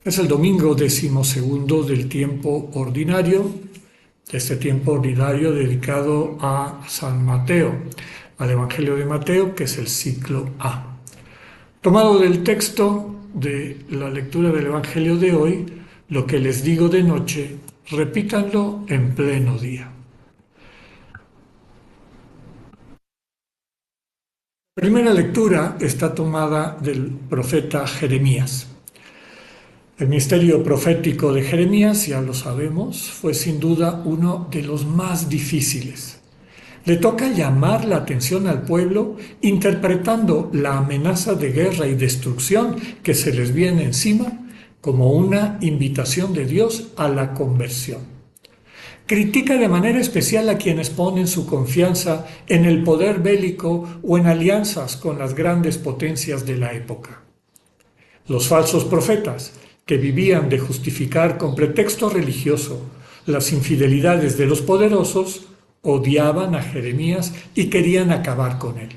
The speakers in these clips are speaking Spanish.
Es el domingo 12º del tiempo ordinario, este tiempo ordinario dedicado a San Mateo, al Evangelio de Mateo, que es el ciclo A. Tomado del texto de la lectura del Evangelio de hoy, lo que les digo de noche, repítanlo en pleno día. La primera lectura está tomada del profeta Jeremías. El ministerio profético de Jeremías, ya lo sabemos, fue sin duda uno de los más difíciles. Le toca llamar la atención al pueblo interpretando la amenaza de guerra y destrucción que se les viene encima como una invitación de Dios a la conversión. Critica de manera especial a quienes ponen su confianza en el poder bélico o en alianzas con las grandes potencias de la época. Los falsos profetas, que vivían de justificar con pretexto religioso las infidelidades de los poderosos, odiaban a Jeremías y querían acabar con él.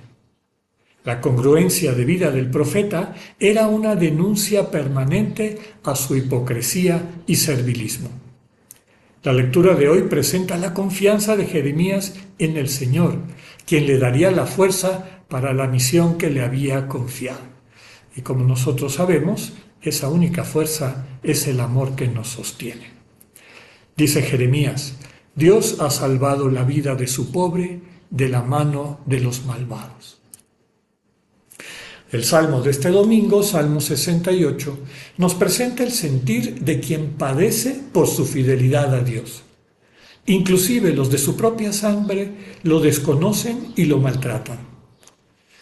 La congruencia de vida del profeta era una denuncia permanente a su hipocresía y servilismo. La lectura de hoy presenta la confianza de Jeremías en el Señor, quien le daría la fuerza para la misión que le había confiado. Y como nosotros sabemos, esa única fuerza es el amor que nos sostiene. Dice Jeremías: Dios ha salvado la vida de su pobre de la mano de los malvados. El salmo de este domingo, Salmo 68, nos presenta el sentir de quien padece por su fidelidad a Dios. Inclusive los de su propia sangre lo desconocen y lo maltratan.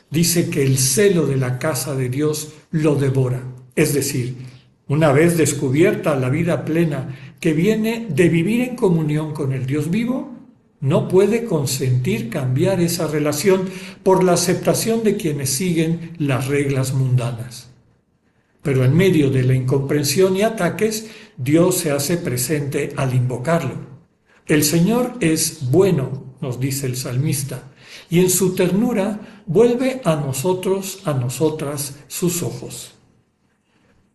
Dice que el celo de la casa de Dios lo devora. Es decir, una vez descubierta la vida plena que viene de vivir en comunión con el Dios vivo, no puede consentir cambiar esa relación por la aceptación de quienes siguen las reglas mundanas. Pero en medio de la incomprensión y ataques, Dios se hace presente al invocarlo. El Señor es bueno, nos dice el salmista, y en su ternura vuelve a nosotros, a nosotras, sus ojos.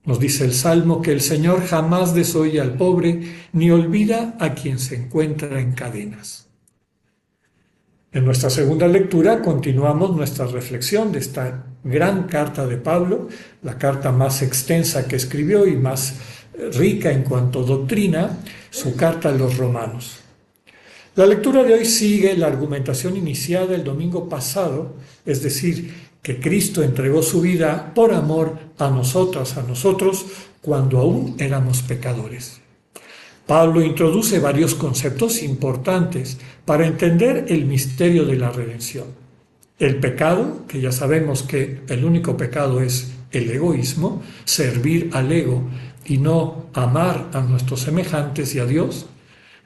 Nos dice el Salmo que el Señor jamás desoye al pobre ni olvida a quien se encuentra en cadenas. En nuestra segunda lectura continuamos nuestra reflexión de esta gran carta de Pablo, la carta más extensa que escribió y más rica en cuanto a doctrina, su carta a los romanos. La lectura de hoy sigue la argumentación iniciada el domingo pasado, es decir, que Cristo entregó su vida por amor a nosotros, cuando aún éramos pecadores. Pablo introduce varios conceptos importantes para entender el misterio de la redención. El pecado, que ya sabemos que el único pecado es el egoísmo, servir al ego y no amar a nuestros semejantes y a Dios.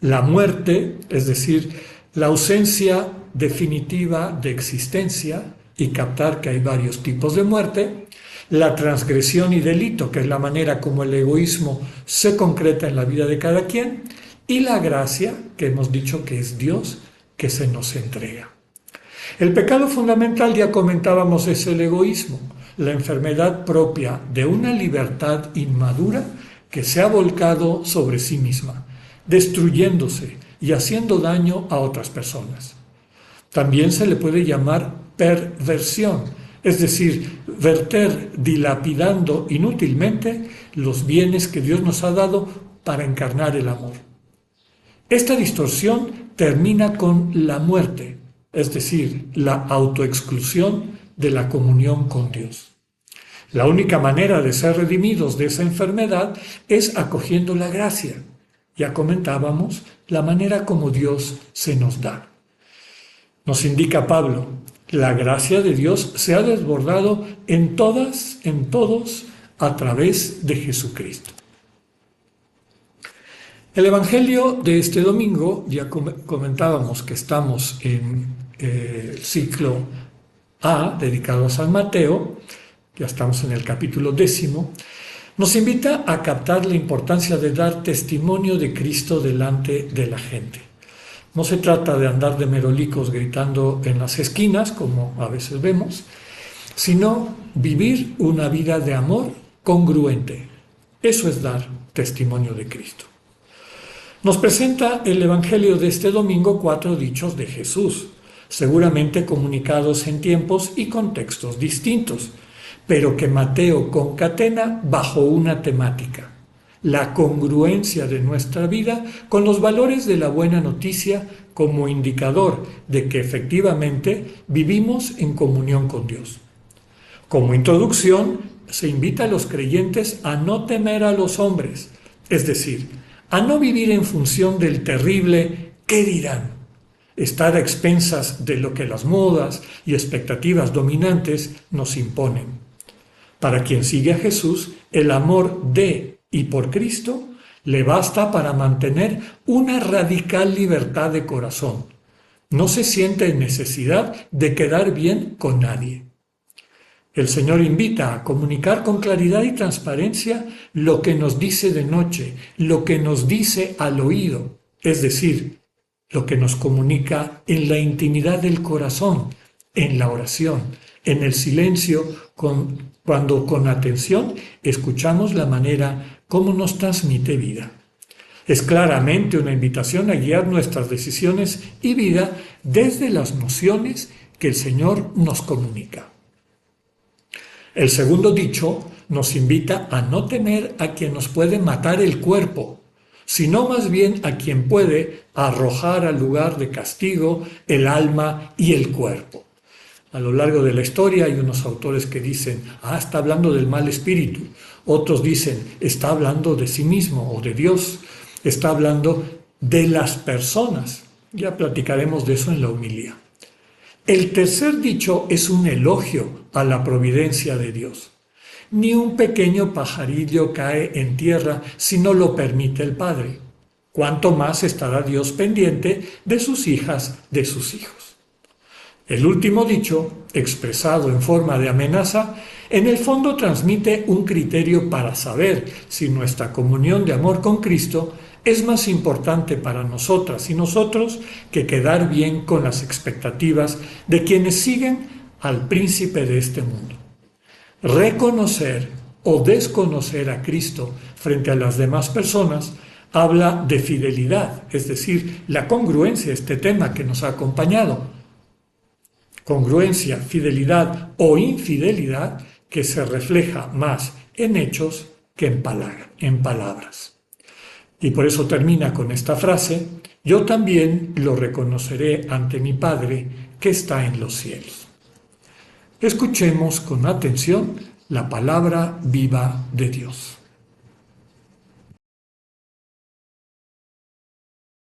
La muerte, es decir, la ausencia definitiva de existencia, y captar que hay varios tipos de muerte, la transgresión y delito, que es la manera como el egoísmo se concreta en la vida de cada quien, y la gracia, que hemos dicho que es Dios, que se nos entrega. El pecado fundamental, ya comentábamos, es el egoísmo, la enfermedad propia de una libertad inmadura que se ha volcado sobre sí misma, destruyéndose y haciendo daño a otras personas. También se le puede llamar perversión, es decir, verter dilapidando inútilmente los bienes que Dios nos ha dado para encarnar el amor. Esta distorsión termina con la muerte, es decir, la autoexclusión de la comunión con Dios. La única manera de ser redimidos de esa enfermedad es acogiendo la gracia. Ya comentábamos la manera como Dios se nos da. Nos indica Pablo: la gracia de Dios se ha desbordado en todos, a través de Jesucristo. El Evangelio de este domingo, ya comentábamos que estamos en el ciclo A, dedicado a San Mateo, ya estamos en el capítulo 10, nos invita a captar la importancia de dar testimonio de Cristo delante de la gente. No se trata de andar de merolicos gritando en las esquinas, como a veces vemos, sino vivir una vida de amor congruente, Eso es dar testimonio de Cristo. Nos presenta el Evangelio de este domingo 4 dichos de Jesús, seguramente comunicados en tiempos y contextos distintos, pero que Mateo concatena bajo una temática: la congruencia de nuestra vida con los valores de la buena noticia como indicador de que efectivamente vivimos en comunión con Dios. Como introducción, se invita a los creyentes a no temer a los hombres, es decir, a no vivir en función del terrible ¿qué dirán?, estar a expensas de lo que las modas y expectativas dominantes nos imponen. Para quien sigue a Jesús, el amor de y por Cristo le basta para mantener una radical libertad de corazón. No se siente en necesidad de quedar bien con nadie. El Señor invita a comunicar con claridad y transparencia lo que nos dice de noche, lo que nos dice al oído, es decir, lo que nos comunica en la intimidad del corazón, en la oración, en el silencio, cuando con atención escuchamos la manera como nos transmite vida. Es claramente una invitación a guiar nuestras decisiones y vida desde las nociones que el Señor nos comunica. El segundo dicho nos invita a no temer a quien nos puede matar el cuerpo, sino más bien a quien puede arrojar al lugar de castigo el alma y el cuerpo. A lo largo de la historia hay unos autores que dicen, está hablando del mal espíritu. Otros dicen, está hablando de sí mismo o de Dios. Está hablando de las personas. Ya platicaremos de eso en la homilía. El tercer dicho es un elogio a la providencia de Dios. Ni un pequeño pajarillo cae en tierra si no lo permite el Padre. ¿Cuánto más estará Dios pendiente de sus hijas, de sus hijos? El último dicho, expresado en forma de amenaza, en el fondo transmite un criterio para saber si nuestra comunión de amor con Cristo es más importante para nosotras y nosotros que quedar bien con las expectativas de quienes siguen al príncipe de este mundo. Reconocer o desconocer a Cristo frente a las demás personas habla de fidelidad, es decir, la congruencia, este tema que nos ha acompañado. Congruencia, fidelidad o infidelidad que se refleja más en hechos que en palabras. Y por eso termina con esta frase: yo también lo reconoceré ante mi Padre que está en los cielos. Escuchemos con atención la palabra viva de Dios.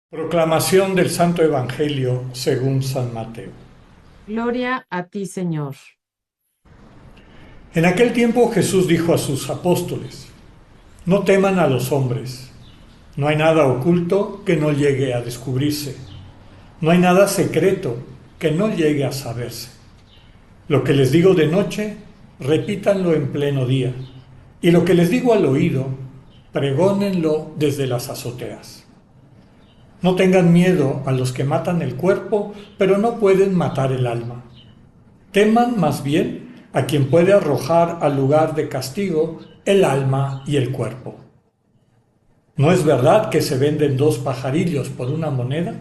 Proclamación del Santo Evangelio según San Mateo. Gloria a ti, Señor. En aquel tiempo Jesús dijo a sus apóstoles: no teman a los hombres. No hay nada oculto que no llegue a descubrirse. No hay nada secreto que no llegue a saberse. Lo que les digo de noche, repítanlo en pleno día. Y lo que les digo al oído, pregónenlo desde las azoteas. No tengan miedo a los que matan el cuerpo, pero no pueden matar el alma. Teman más bien a quien puede arrojar al lugar de castigo el alma y el cuerpo. ¿No es verdad que se venden 2 pajarillos por una moneda?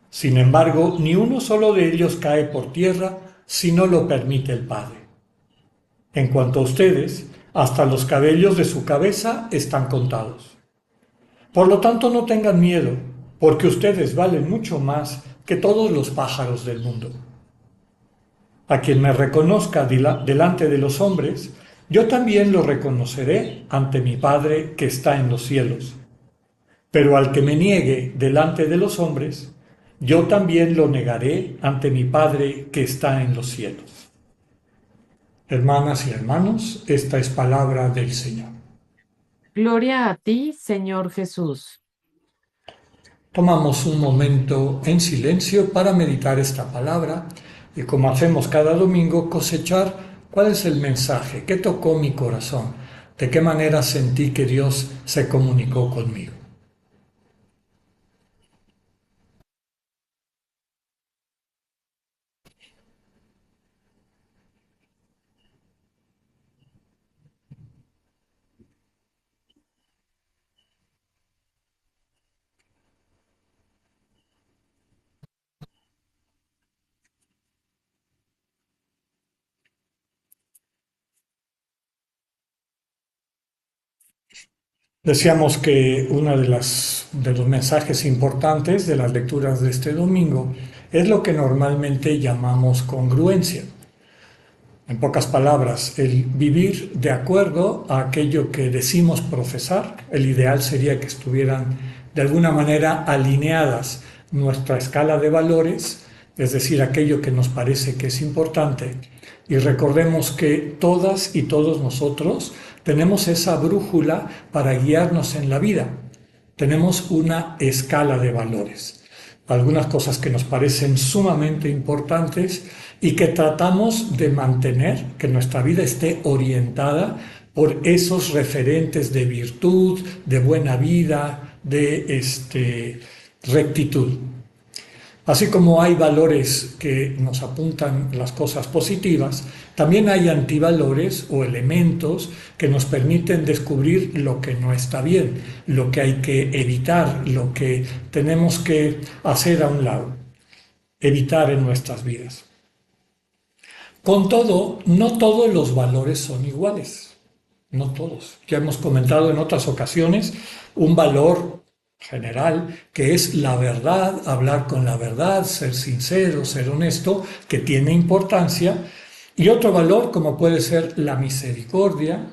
Sin embargo, ni uno solo de ellos cae por tierra si no lo permite el Padre. En cuanto a ustedes, hasta los cabellos de su cabeza están contados. Por lo tanto, no tengan miedo, porque ustedes valen mucho más que todos los pájaros del mundo. A quien me reconozca delante de los hombres, yo también lo reconoceré ante mi Padre que está en los cielos. Pero al que me niegue delante de los hombres, yo también lo negaré ante mi Padre que está en los cielos. Hermanas y hermanos, esta es palabra del Señor. Gloria a ti, Señor Jesús. Tomamos un momento en silencio para meditar esta palabra y, como hacemos cada domingo, cosechar cuál es el mensaje, qué tocó mi corazón, de qué manera sentí que Dios se comunicó conmigo. Decíamos que uno de los mensajes importantes de las lecturas de este domingo es lo que normalmente llamamos congruencia. En pocas palabras, el vivir de acuerdo a aquello que decimos profesar. El ideal sería que estuvieran de alguna manera alineadas nuestra escala de valores, es decir, aquello que nos parece que es importante. Y recordemos que todas y todos nosotros tenemos esa brújula para guiarnos en la vida. Tenemos una escala de valores. Algunas cosas que nos parecen sumamente importantes y que tratamos de mantener, que nuestra vida esté orientada por esos referentes de virtud, de buena vida, de rectitud. Así como hay valores que nos apuntan las cosas positivas, también hay antivalores o elementos que nos permiten descubrir lo que no está bien, lo que hay que evitar, lo que tenemos que hacer a un lado, evitar en nuestras vidas. Con todo, no todos los valores son iguales, no todos. Ya hemos comentado en otras ocasiones un valor general, que es la verdad, hablar con la verdad, ser sincero, ser honesto, que tiene importancia, y otro valor como puede ser la misericordia,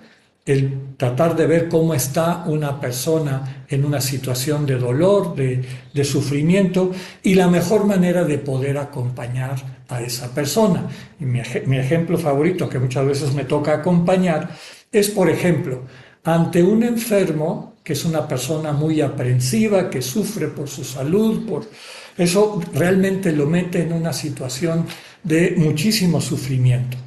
el tratar de ver cómo está una persona en una situación de dolor, de sufrimiento, y la mejor manera de poder acompañar a esa persona. Y mi ejemplo favorito, que muchas veces me toca acompañar, es, por ejemplo, ante un enfermo, que es una persona muy aprensiva, que sufre por su salud, eso realmente lo mete en una situación de muchísimo sufrimiento.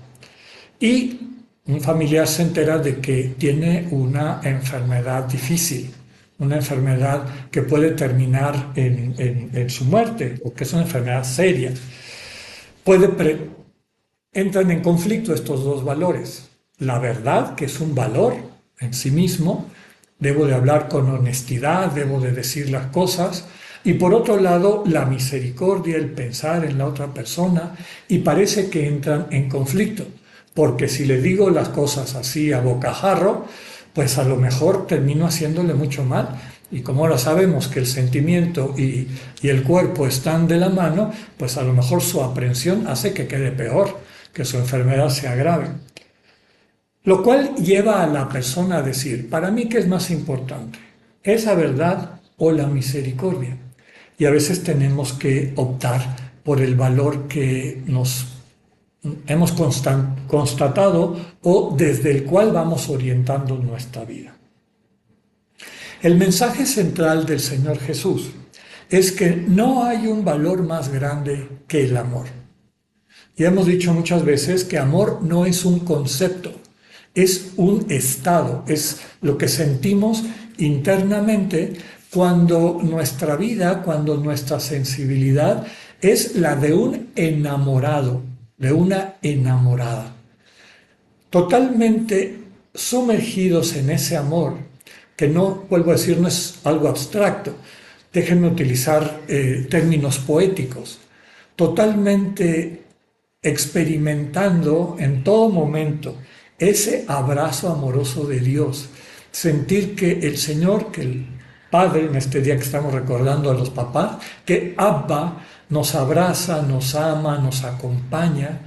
Y un familiar se entera de que tiene una enfermedad difícil, una enfermedad que puede terminar en su muerte, o que es una enfermedad seria. Entran en conflicto estos dos valores. La verdad, que es un valor en sí mismo, debo de hablar con honestidad, debo de decir las cosas, y por otro lado, la misericordia, el pensar en la otra persona, y parece que entran en conflicto, porque si le digo las cosas así a bocajarro, pues a lo mejor termino haciéndole mucho mal. Y como ahora sabemos que el sentimiento y el cuerpo están de la mano, pues a lo mejor su aprensión hace que quede peor, que su enfermedad se agrave. Lo cual lleva a la persona a decir, para mí, ¿qué es más importante? ¿Esa verdad o la misericordia? Y a veces tenemos que optar por el valor que nos hemos constatado o desde el cual vamos orientando nuestra vida. El mensaje central del Señor Jesús es que no hay un valor más grande que el amor. Ya hemos dicho muchas veces que amor no es un concepto, es un estado, es lo que sentimos internamente cuando nuestra vida, cuando nuestra sensibilidad es la de un enamorado, de una enamorada. Totalmente sumergidos en ese amor, que no, vuelvo a decir, no es algo abstracto. Déjenme utilizar términos poéticos. Totalmente experimentando en todo momento ese abrazo amoroso de Dios, sentir que el Señor, que el Padre, en este día que estamos recordando a los papás, que Abba nos abraza, nos ama, nos acompaña,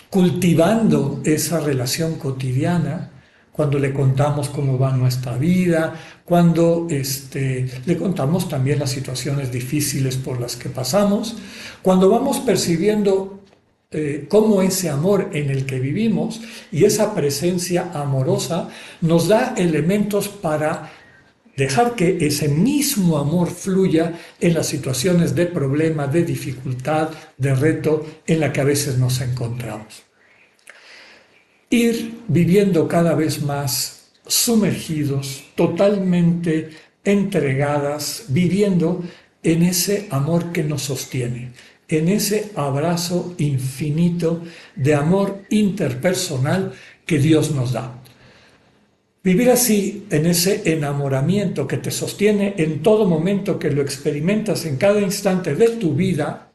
cultivando esa relación cotidiana, cuando le contamos cómo va nuestra vida, cuando le contamos también las situaciones difíciles por las que pasamos, cuando vamos percibiendo cómo ese amor en el que vivimos y esa presencia amorosa nos da elementos para dejar que ese mismo amor fluya en las situaciones de problema, de dificultad, de reto en la que a veces nos encontramos. Ir viviendo cada vez más sumergidos, totalmente entregadas, viviendo en ese amor que nos sostiene, en ese abrazo infinito de amor interpersonal que Dios nos da. Vivir así, en ese enamoramiento que te sostiene en todo momento, que lo experimentas en cada instante de tu vida,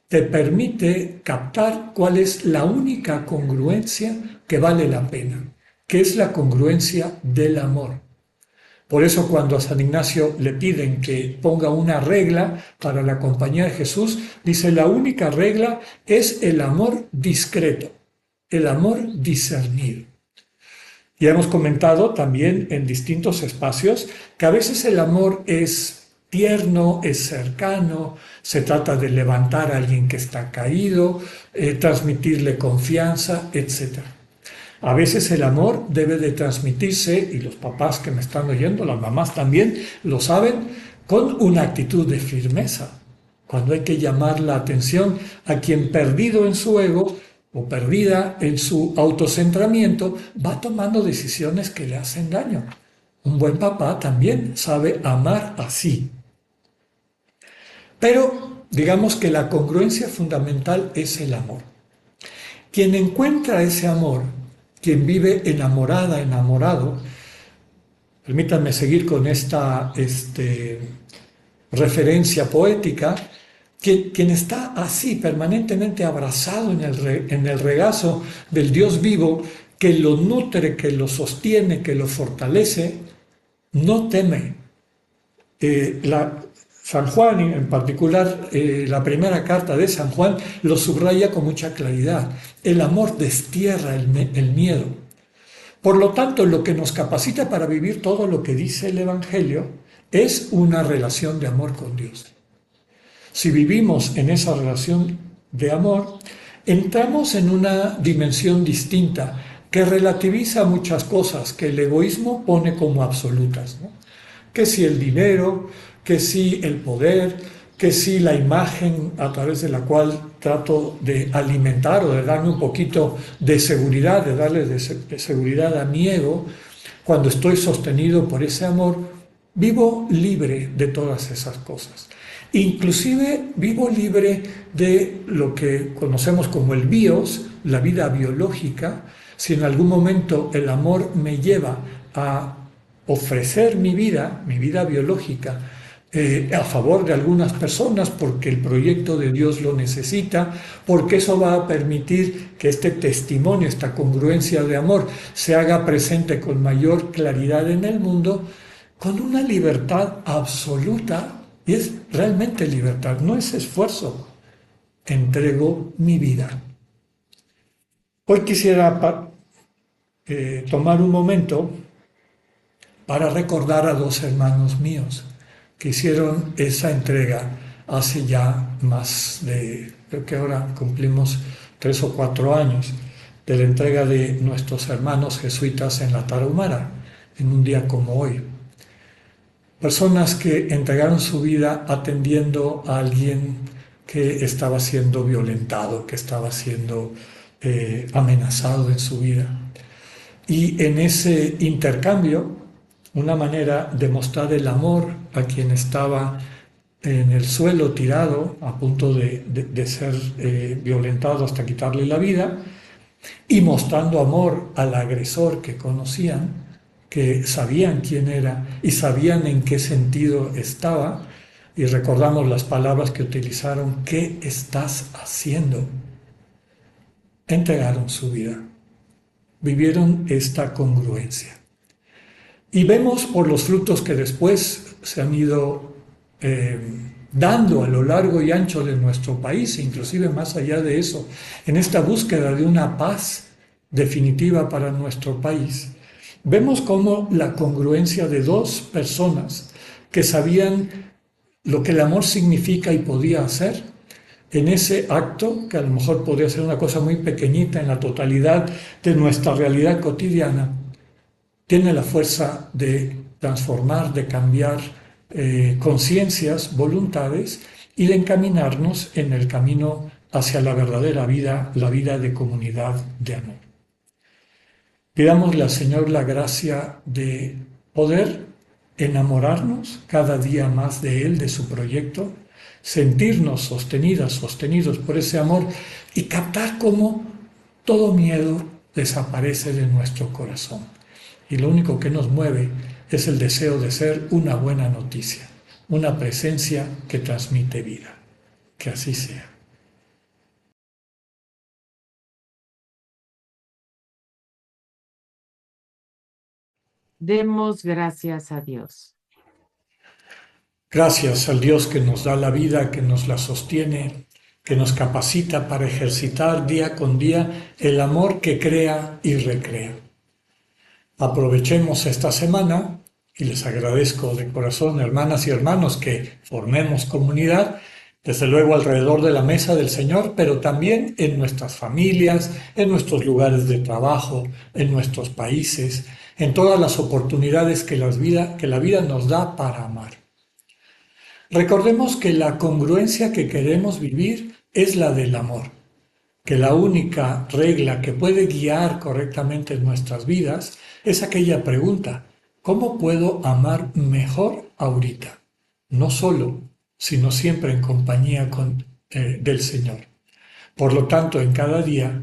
te permite captar cuál es la única congruencia que vale la pena, que es la congruencia del amor. Por eso cuando a San Ignacio le piden que ponga una regla para la compañía de Jesús, dice la única regla es el amor discreto, el amor discernido. Ya hemos comentado también en distintos espacios que a veces el amor es tierno, es cercano, se trata de levantar a alguien que está caído, transmitirle confianza, etc. A veces el amor debe de transmitirse, y los papás que me están oyendo, las mamás también lo saben, con una actitud de firmeza. Cuando hay que llamar la atención a quien perdido en su ego o perdida en su autocentramiento, va tomando decisiones que le hacen daño. Un buen papá también sabe amar así. Pero digamos que la congruencia fundamental es el amor. Quien encuentra ese amor, quien vive enamorada, enamorado, permítanme seguir con esta referencia poética, quien está así permanentemente abrazado en el regazo del Dios vivo, que lo nutre, que lo sostiene, que lo fortalece, no teme. San Juan, en particular la primera carta de San Juan, lo subraya con mucha claridad. El amor destierra el miedo. Por lo tanto, lo que nos capacita para vivir todo lo que dice el Evangelio es una relación de amor con Dios. Si vivimos en esa relación de amor, entramos en una dimensión distinta que relativiza muchas cosas que el egoísmo pone como absolutas, ¿no? Que si el dinero, que si el poder, que si la imagen a través de la cual trato de alimentar o de darme un poquito de seguridad, de darle de seguridad a mi ego, cuando estoy sostenido por ese amor, vivo libre de todas esas cosas. Inclusive vivo libre de lo que conocemos como el bios, la vida biológica. Si en algún momento el amor me lleva a ofrecer mi vida biológica, a favor de algunas personas porque el proyecto de Dios lo necesita, porque eso va a permitir que este testimonio, esta congruencia de amor se haga presente con mayor claridad en el mundo, con una libertad absoluta, y es realmente libertad, no es esfuerzo. Entrego mi vida. Hoy quisiera tomar un momento para recordar a dos hermanos míos que hicieron esa entrega hace ya más de, creo que ahora cumplimos 3 o 4 años, de la entrega de nuestros hermanos jesuitas en la Tarahumara, en un día como hoy. Personas que entregaron su vida atendiendo a alguien que estaba siendo violentado, que estaba siendo amenazado en su vida. Y en ese intercambio, una manera de mostrar el amor a quien estaba en el suelo tirado, a punto de ser violentado hasta quitarle la vida, y mostrando amor al agresor que conocían, que sabían quién era y sabían en qué sentido estaba, y recordamos las palabras que utilizaron: ¿qué estás haciendo? Entregaron su vida, vivieron esta congruencia. Y vemos por los frutos que después se han ido dando a lo largo y ancho de nuestro país, inclusive más allá de eso, en esta búsqueda de una paz definitiva para nuestro país. Vemos cómo la congruencia de dos personas que sabían lo que el amor significa y podía hacer, en ese acto, que a lo mejor podría ser una cosa muy pequeñita en la totalidad de nuestra realidad cotidiana, tiene la fuerza de transformar, de cambiar conciencias, voluntades, y de encaminarnos en el camino hacia la verdadera vida, la vida de comunidad de amor. Pidámosle al Señor la gracia de poder enamorarnos cada día más de Él, de su proyecto, sentirnos sostenidos por ese amor, y captar cómo todo miedo desaparece de nuestro corazón. Y lo único que nos mueve es el deseo de ser una buena noticia, una presencia que transmite vida. Que así sea. Demos gracias a Dios. Gracias al Dios que nos da la vida, que nos la sostiene, que nos capacita para ejercitar día con día el amor que crea y recrea. Aprovechemos esta semana y les agradezco de corazón, hermanas y hermanos, que formemos comunidad, desde luego alrededor de la mesa del Señor, pero también en nuestras familias, en nuestros lugares de trabajo, en nuestros países, en todas las oportunidades que la vida nos da para amar. Recordemos que la congruencia que queremos vivir es la del amor, que la única regla que puede guiar correctamente nuestras vidas es aquella pregunta: ¿cómo puedo amar mejor ahorita? No solo, sino siempre en compañía del Señor. Por lo tanto, en cada día,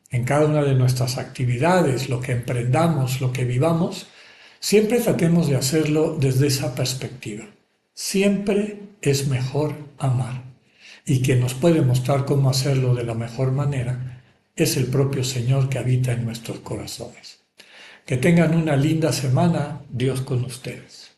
en cada una de nuestras actividades, lo que emprendamos, lo que vivamos, siempre tratemos de hacerlo desde esa perspectiva. Siempre es mejor amar. Y quien nos puede mostrar cómo hacerlo de la mejor manera es el propio Señor que habita en nuestros corazones. Que tengan una linda semana, Dios con ustedes.